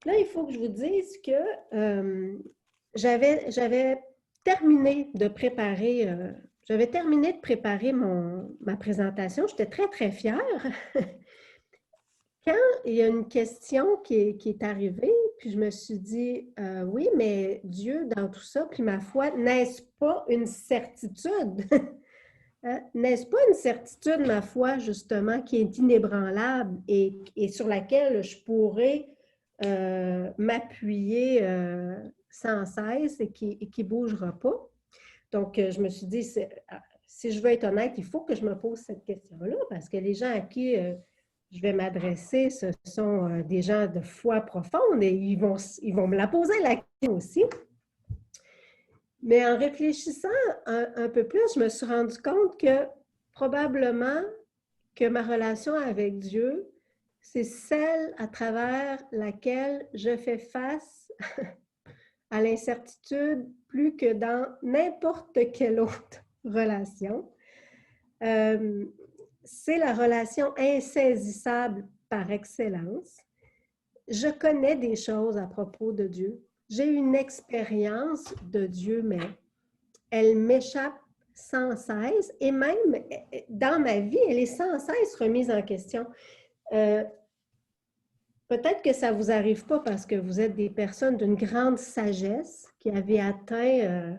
Là, il faut que je vous dise que j'avais terminé de préparer ma présentation. J'étais très, très fière. Quand il y a une question qui est arrivée, puis je me suis dit, oui, mais Dieu dans tout ça, puis ma foi, n'est-ce pas une certitude? N'est-ce pas une certitude, ma foi, justement, qui est inébranlable et sur laquelle je pourrais m'appuyer sans cesse et qui ne bougera pas? Donc, je me suis dit, si je veux être honnête, il faut que je me pose cette question-là parce que les gens à qui je vais m'adresser, ce sont des gens de foi profonde et ils vont me la poser la question aussi. Mais en réfléchissant un peu plus, je me suis rendu compte que probablement que ma relation avec Dieu, c'est celle à travers laquelle je fais face à l'incertitude plus que dans n'importe quelle autre relation. C'est la relation insaisissable par excellence. Je connais des choses à propos de Dieu. J'ai une expérience de Dieu, mais elle m'échappe sans cesse et même dans ma vie, elle est sans cesse remise en question. Peut-être que ça ne vous arrive pas parce que vous êtes des personnes d'une grande sagesse qui avaient atteint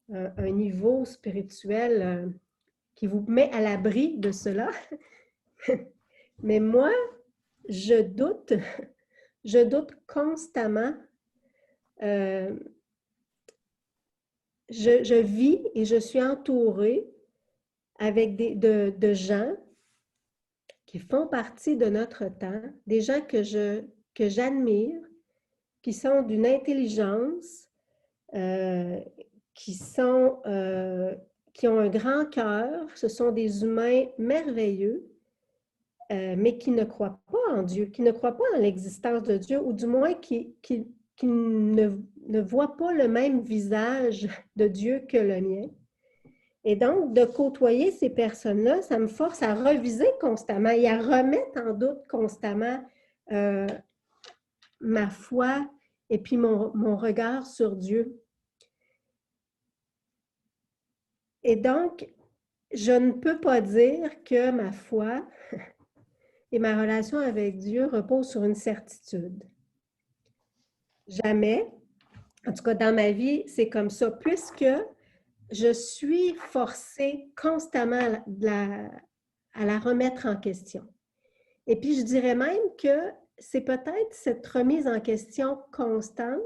un niveau spirituel qui vous met à l'abri de cela. Mais moi, je doute constamment. Je vis et je suis entourée avec de gens qui font partie de notre temps, des gens que j'admire, qui sont d'une intelligence, qui ont un grand cœur, ce sont des humains merveilleux, mais qui ne croient pas en Dieu, qui ne croient pas en l'existence de Dieu, ou du moins qui ne voient pas le même visage de Dieu que le mien. Et donc, de côtoyer ces personnes-là, ça me force à reviser constamment et à remettre en doute constamment ma foi et puis mon regard sur Dieu. Et donc, je ne peux pas dire que ma foi et ma relation avec Dieu reposent sur une certitude. Jamais. En tout cas, dans ma vie, c'est comme ça, puisque je suis forcée constamment à la remettre en question. Et puis, je dirais même que c'est peut-être cette remise en question constante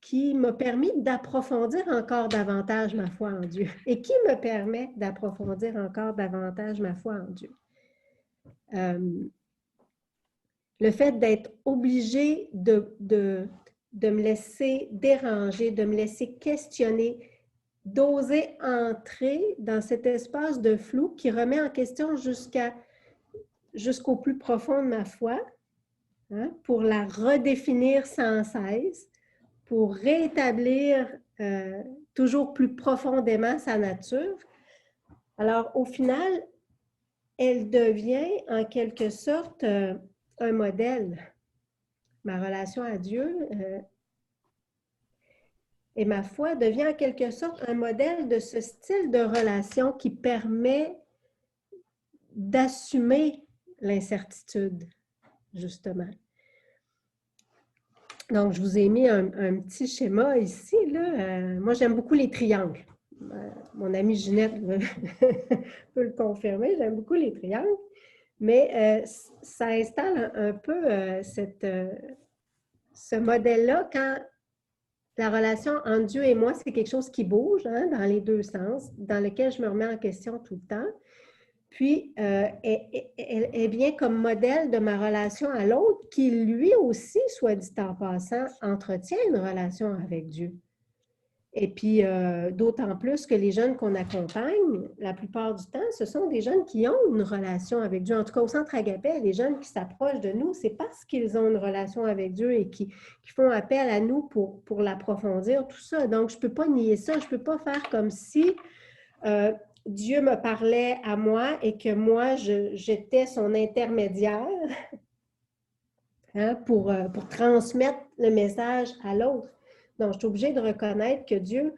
qui m'a permis d'approfondir encore davantage ma foi en Dieu et qui me permet d'approfondir encore davantage ma foi en Dieu. Le fait d'être obligée de me laisser déranger, de me laisser questionner, d'oser entrer dans cet espace de flou qui remet en question jusqu'au plus profond de ma foi, hein, pour la redéfinir sans cesse, pour rétablir toujours plus profondément sa nature. Alors, au final, elle devient en quelque sorte un modèle. Ma relation à Dieu et ma foi devient en quelque sorte un modèle de ce style de relation qui permet d'assumer l'incertitude, justement. Donc, je vous ai mis un petit schéma ici. Là. Moi, j'aime beaucoup les triangles. Mon amie Ginette peut le confirmer, j'aime beaucoup les triangles. Mais ça installe un peu ce modèle-là quand la relation entre Dieu et moi, c'est quelque chose qui bouge, hein, dans les deux sens, dans lequel je me remets en question tout le temps. Puis, elle vient comme modèle de ma relation à l'autre qui, lui aussi, soit dit en passant, entretient une relation avec Dieu. Et puis, d'autant plus que les jeunes qu'on accompagne, la plupart du temps, ce sont des jeunes qui ont une relation avec Dieu. En tout cas, au Centre Agapé, les jeunes qui s'approchent de nous, c'est parce qu'ils ont une relation avec Dieu et qui font appel à nous pour l'approfondir, tout ça. Donc, je ne peux pas nier ça. Je ne peux pas faire comme si Dieu me parlait à moi et que moi, j'étais son intermédiaire, hein, pour transmettre le message à l'autre. Donc, je suis obligée de reconnaître que Dieu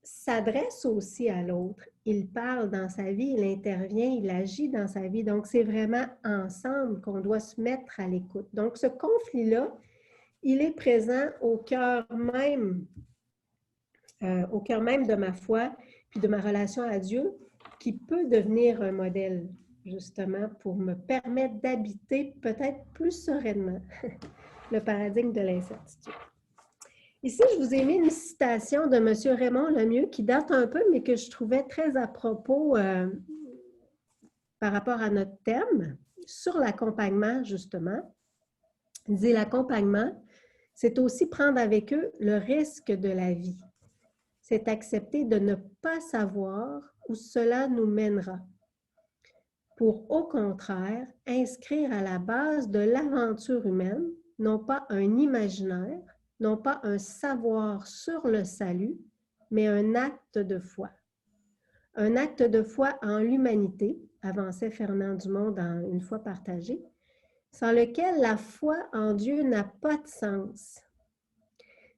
s'adresse aussi à l'autre. Il parle dans sa vie, il intervient, il agit dans sa vie. Donc, c'est vraiment ensemble qu'on doit se mettre à l'écoute. Donc, ce conflit-là, il est présent au cœur même de ma foi puis de ma relation à Dieu, qui peut devenir un modèle, justement, pour me permettre d'habiter peut-être plus sereinement le paradigme de l'incertitude. Ici, je vous ai mis une citation de M. Raymond Lemieux qui date un peu, mais que je trouvais très à propos par rapport à notre thème, sur l'accompagnement, justement. Il dit « L'accompagnement, c'est aussi prendre avec eux le risque de la vie. C'est accepter de ne pas savoir où cela nous mènera, pour au contraire inscrire à la base de l'aventure humaine, non pas un imaginaire, non pas un savoir sur le salut, mais un acte de foi. Un acte de foi en l'humanité, avançait Fernand Dumont dans Une foi partagée, sans lequel la foi en Dieu n'a pas de sens. »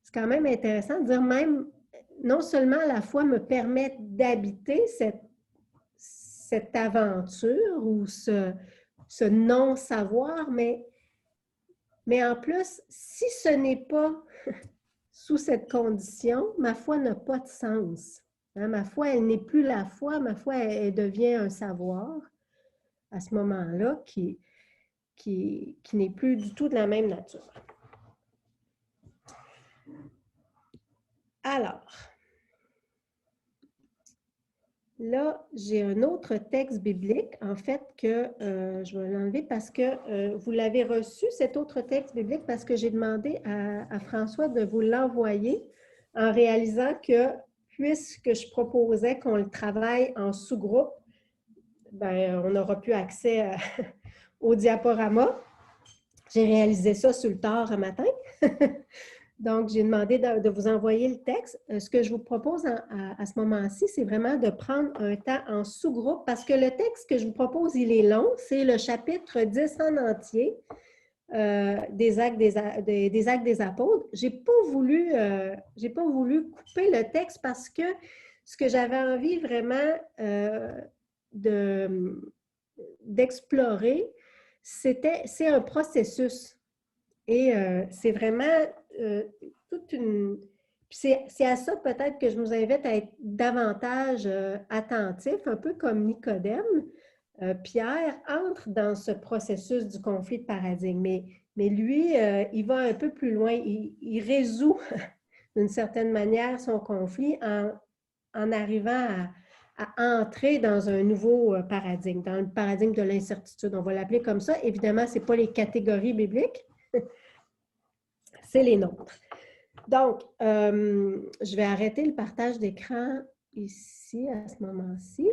C'est quand même intéressant de dire même, non seulement la foi me permet d'habiter cette aventure ou ce non-savoir, mais en plus, si ce n'est pas sous cette condition, ma foi n'a pas de sens. Hein, ma foi, elle n'est plus la foi, ma foi, elle devient un savoir à ce moment-là qui n'est plus du tout de la même nature. Alors, là, j'ai un autre texte biblique, en fait, que je vais l'enlever parce que vous l'avez reçu, cet autre texte biblique, parce que j'ai demandé à François de vous l'envoyer en réalisant que, puisque je proposais qu'on le travaille en sous-groupe, ben, on n'aura plus accès au diaporama. J'ai réalisé ça sur le tard un matin. Donc, j'ai demandé de vous envoyer le texte. Ce que je vous propose à ce moment-ci, c'est vraiment de prendre un temps en sous-groupe parce que le texte que je vous propose, il est long. C'est le chapitre 10 en entier des Actes des Apôtres. Je n'ai pas voulu couper le texte parce que ce que j'avais envie vraiment d'explorer, c'est un processus. Et c'est vraiment toute une... C'est à ça peut-être que je nous invite à être davantage attentifs, un peu comme Nicodème. Pierre entre dans ce processus du conflit de paradigme, mais lui, il va un peu plus loin. Il résout d'une certaine manière son conflit en arrivant à entrer dans un nouveau paradigme, dans le paradigme de l'incertitude. On va l'appeler comme ça. Évidemment, ce n'est pas les catégories bibliques, c'est les nôtres. Donc, je vais arrêter le partage d'écran ici, à ce moment-ci.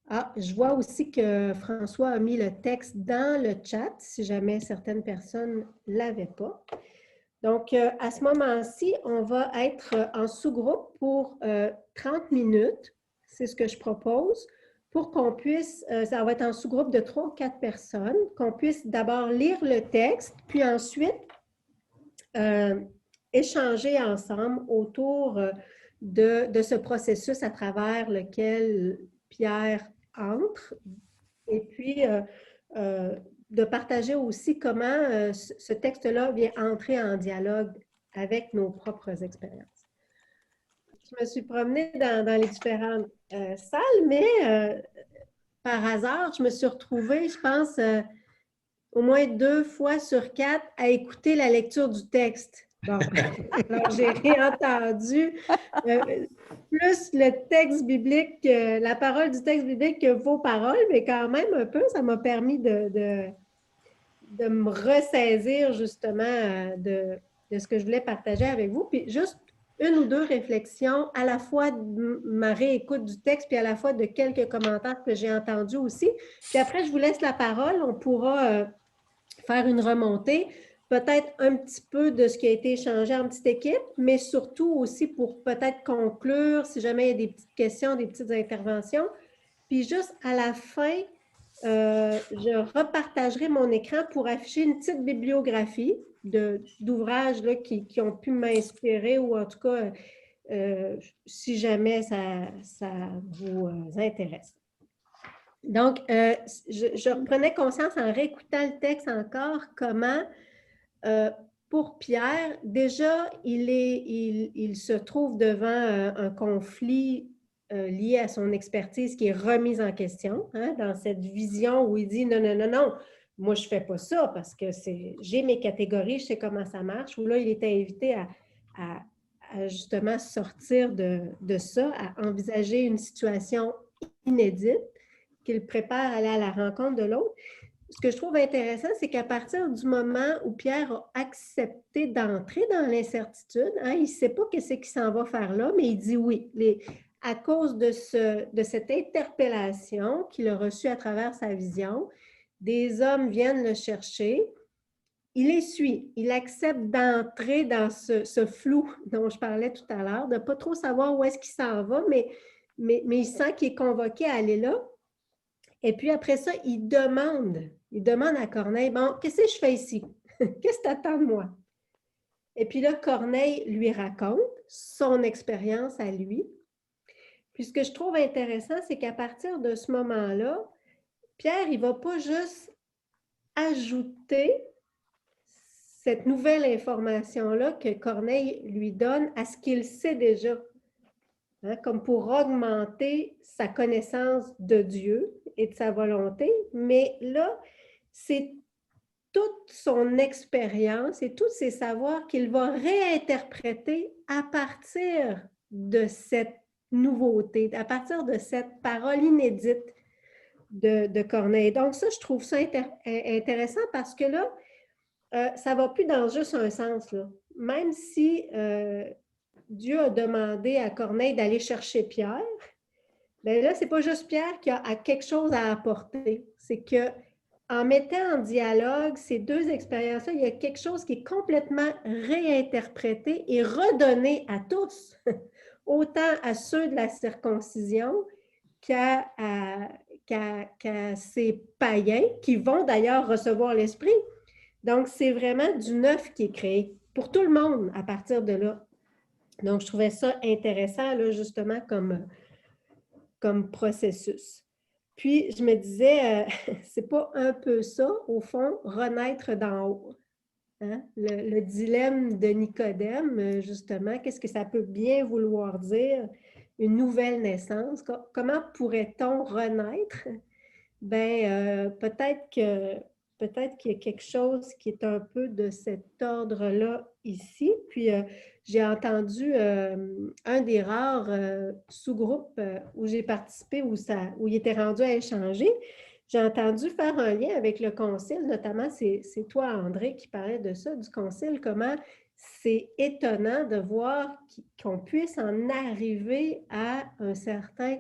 Ah, je vois aussi que François a mis le texte dans le chat, si jamais certaines personnes ne l'avaient pas. Donc, à ce moment-ci, on va être en sous-groupe pour 30 minutes. C'est ce que je propose pour qu'on puisse, ça va être en sous-groupe de 3 ou 4 personnes, qu'on puisse d'abord lire le texte, puis ensuite échanger ensemble autour de ce processus à travers lequel Pierre entre, et puis de partager aussi comment ce texte-là vient entrer en dialogue avec nos propres expériences. Je me suis promenée dans les différentes salles, mais par hasard, je me suis retrouvée, je pense, au moins 2 fois sur 4 à écouter la lecture du texte. Bon, alors j'ai réentendu plus le texte biblique, la parole du texte biblique que vos paroles, mais quand même un peu, ça m'a permis de me ressaisir justement de ce que je voulais partager avec vous. Puis juste 1 ou 2 réflexions, à la fois de ma réécoute du texte, puis à la fois de quelques commentaires que j'ai entendus aussi. Puis après, je vous laisse la parole, on pourra faire une remontée, peut-être un petit peu de ce qui a été échangé en petite équipe, mais surtout aussi pour peut-être conclure, si jamais il y a des petites questions, des petites interventions. Puis juste à la fin, je repartagerai mon écran pour afficher une petite bibliographie d'ouvrages qui ont pu m'inspirer ou en tout cas, si jamais ça vous intéresse. Donc, je reprenais conscience en réécoutant le texte encore comment, pour Pierre, déjà, il se trouve devant un conflit lié à son expertise qui est remise en question, hein, dans cette vision où il dit « Non, non, non, non, moi, je ne fais pas ça parce que j'ai mes catégories, je sais comment ça marche. » Où là, il était invité à justement sortir de ça, à envisager une situation inédite qu'il prépare à aller à la rencontre de l'autre. Ce que je trouve intéressant, c'est qu'à partir du moment où Pierre a accepté d'entrer dans l'incertitude, hein, il ne sait pas qu'est-ce qu'il s'en va faire là, mais il dit oui. À cause de cette interpellation qu'il a reçue à travers sa vision, des hommes viennent le chercher, il les suit, il accepte d'entrer dans ce flou dont je parlais tout à l'heure, de ne pas trop savoir où est-ce qu'il s'en va, mais il sent qu'il est convoqué à aller là. Et puis après ça, il demande à Corneille, « Bon, qu'est-ce que je fais ici? Qu'est-ce que tu attends de moi? » Et puis là, Corneille lui raconte son expérience à lui. Puis ce que je trouve intéressant, c'est qu'à partir de ce moment-là, Pierre, il ne va pas juste ajouter cette nouvelle information-là que Corneille lui donne à ce qu'il sait déjà, hein, comme pour augmenter sa connaissance de Dieu et de sa volonté, mais là, c'est toute son expérience et tous ses savoirs qu'il va réinterpréter à partir de cette nouveauté, à partir de cette parole inédite de Corneille. Donc ça, je trouve ça intéressant parce que là, ça ne va plus dans juste un sens, là. Même si Dieu a demandé à Corneille d'aller chercher Pierre, bien là, ce n'est pas juste Pierre qui a quelque chose à apporter. C'est que en mettant en dialogue ces deux expériences-là, il y a quelque chose qui est complètement réinterprété et redonné à tous, autant à ceux de la circoncision qu'à ces païens qui vont d'ailleurs recevoir l'Esprit. Donc, c'est vraiment du neuf qui est créé pour tout le monde à partir de là. Donc, je trouvais ça intéressant, là, justement, comme processus. Puis, je me disais, c'est pas un peu ça, au fond, renaître d'en haut. Hein? Le dilemme de Nicodème, justement, qu'est-ce que ça peut bien vouloir dire? Une nouvelle naissance. Comment pourrait-on renaître? Bien, peut-être qu'il y a quelque chose qui est un peu de cet ordre-là ici. Puis, j'ai entendu un des rares sous-groupes où j'ai participé, où il était rendu à échanger. J'ai entendu faire un lien avec le concile, notamment, c'est toi, André, qui parlait de ça, du concile, comment c'est étonnant de voir qu'on puisse en arriver à un certain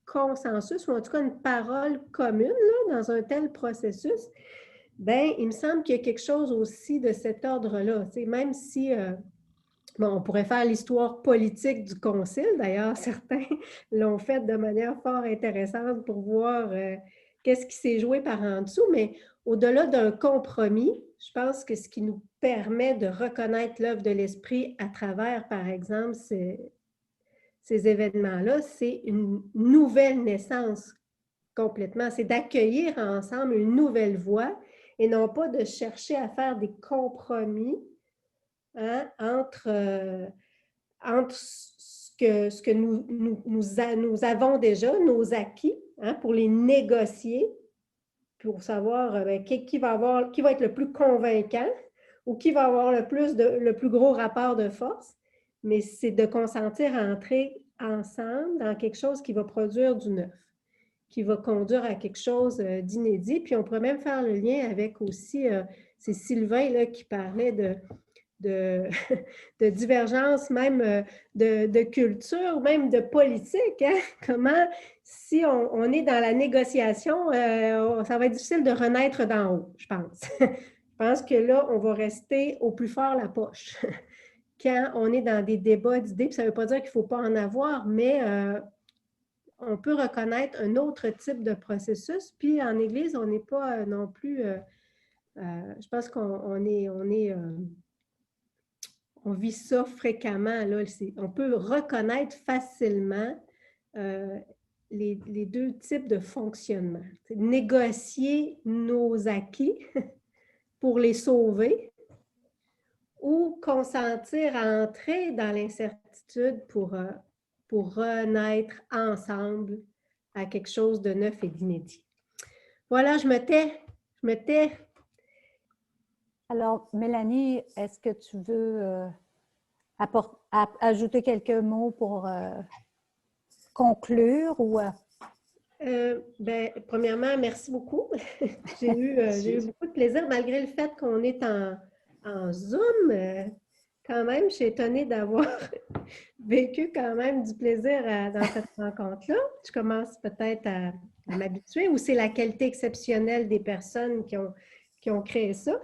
consensus, ou en tout cas une parole commune là, dans un tel processus. Bien, il me semble qu'il y a quelque chose aussi de cet ordre-là. Même si, bon, on pourrait faire l'histoire politique du concile, d'ailleurs, certains l'ont fait de manière fort intéressante pour voir qu'est-ce qui s'est joué par en dessous, mais au-delà d'un compromis, je pense que ce qui nous permet de reconnaître l'œuvre de l'Esprit à travers, par exemple, ces événements-là, c'est une nouvelle naissance complètement. C'est d'accueillir ensemble une nouvelle voie et non pas de chercher à faire des compromis hein, entre ce que nous avons déjà, nos acquis, hein, pour les négocier, pour savoir qui va être le plus convaincant ou qui va avoir le plus gros rapport de force. Mais c'est de consentir à entrer ensemble dans quelque chose qui va produire du neuf, qui va conduire à quelque chose d'inédit. Puis on pourrait même faire le lien avec aussi, c'est Sylvain là, qui parlait de divergence, même de culture, même de politique. Hein? Comment, si on est dans la négociation, ça va être difficile de renaître d'en haut, je pense. Je pense que là, on va rester au plus fort la poche. Quand on est dans des débats d'idées, ça ne veut pas dire qu'il ne faut pas en avoir, mais on peut reconnaître un autre type de processus. Puis en Église, on n'est pas non plus... je pense qu'on on vit ça fréquemment. Là. On peut reconnaître facilement les deux types de fonctionnement. Négocier nos acquis pour les sauver ou consentir à entrer dans l'incertitude pour renaître ensemble à quelque chose de neuf et d'inédit. Voilà, je me tais. Alors, Mélanie, est-ce que tu veux ajouter quelques mots pour conclure? Ou, ben, premièrement, merci beaucoup. J'ai eu beaucoup de plaisir, malgré le fait qu'on est en Zoom. Quand même, je suis étonnée d'avoir vécu quand même du plaisir dans cette rencontre-là. Je commence peut-être à m'habituer, ou c'est la qualité exceptionnelle des personnes qui ont créé ça.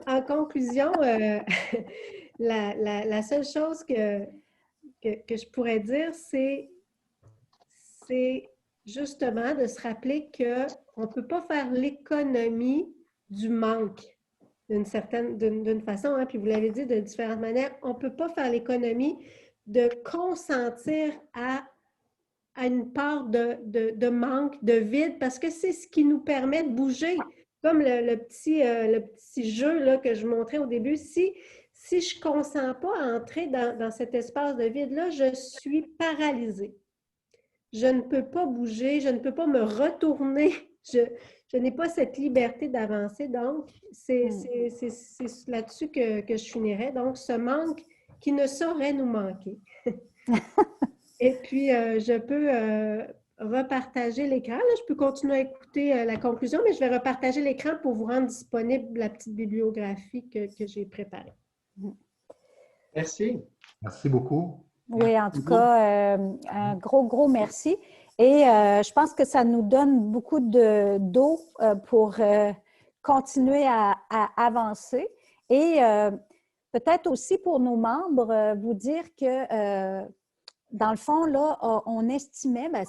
En conclusion, la seule chose que je pourrais dire, c'est justement de se rappeler qu'on ne peut pas faire l'économie du manque d'une façon, hein, puis vous l'avez dit de différentes manières, on ne peut pas faire l'économie de consentir à une part de manque, de vide, parce que c'est ce qui nous permet de bouger. Comme le petit jeu là, que je montrais au début, si je ne consens pas à entrer dans cet espace de vide-là, je suis paralysée. Je ne peux pas bouger, je ne peux pas me retourner. Je n'ai pas cette liberté d'avancer. Donc, c'est là-dessus que je finirais. Donc, ce manque qui ne saurait nous manquer. Et puis, je peux repartager l'écran. Là, je peux continuer à écouter la conclusion, mais je vais repartager l'écran pour vous rendre disponible la petite bibliographie que j'ai préparée. Merci. Merci beaucoup. oui, en tout cas, un gros merci. Et je pense que ça nous donne beaucoup d'eau pour continuer à avancer. Et peut-être aussi pour nos membres, vous dire que dans le fond, là, on estimait, ben,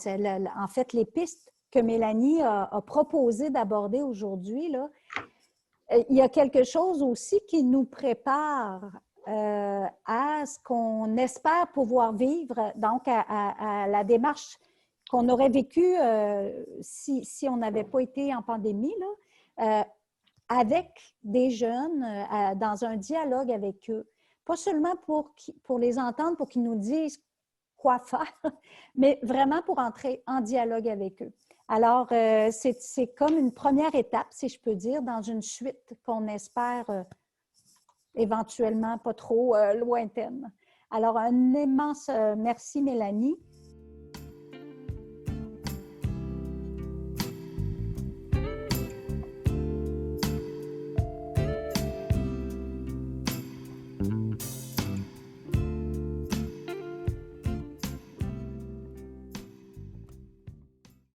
en fait, les pistes que Mélanie a proposé d'aborder aujourd'hui, là, il y a quelque chose aussi qui nous prépare à ce qu'on espère pouvoir vivre, donc à la démarche qu'on aurait vécue si on n'avait pas été en pandémie, là, avec des jeunes, dans un dialogue avec eux. Pas seulement pour les entendre, pour qu'ils nous disent quoi faire, mais vraiment pour entrer en dialogue avec eux. Alors, c'est comme une première étape, si je peux dire, dans une suite qu'on espère éventuellement pas trop lointaine. Alors, un immense merci, Mélanie.